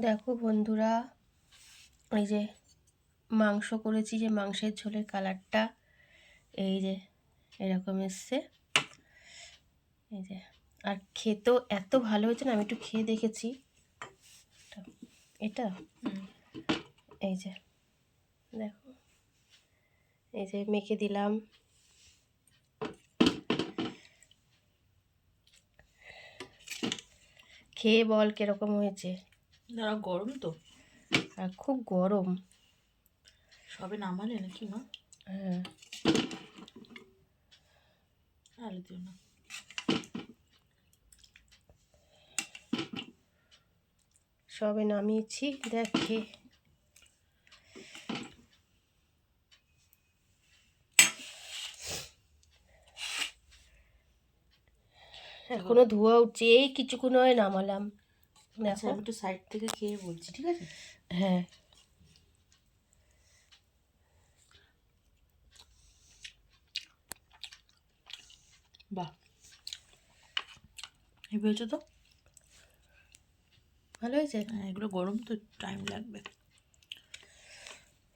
দেখো বন্ধুরা, এই যে মাংস করেছি, যে মাংসের ঝোলের কালারটা এই যে এরকম এসছে। এই যে, আর খেতেও এত ভালো হয়েছে না, আমি একটু খেয়ে দেখেছি এটা। এই যে দেখো, এই যে মেখে দিলাম। খেয়ে বল কিরকম হয়েছে। দাঁড়া, গরম তো, আর খুব গরম। সবে নামালে নাকি মা? হ্যাঁ, আলু দিও না। সবে নামিয়েছি, দেখ খেয়ে। এখনো ধোয়া উঠছে, এই কিছুক্ষণ হয় নামালাম। আচ্ছা, দেখো। আমি একটু সাইড থেকে খেয়ে বলছি, ঠিক আছে? হ্যাঁ, বাহ, এই হয়েছে তো। ভালো হয়েছে। হ্যাঁ, এগুলো গরম তো টাইম লাগবে।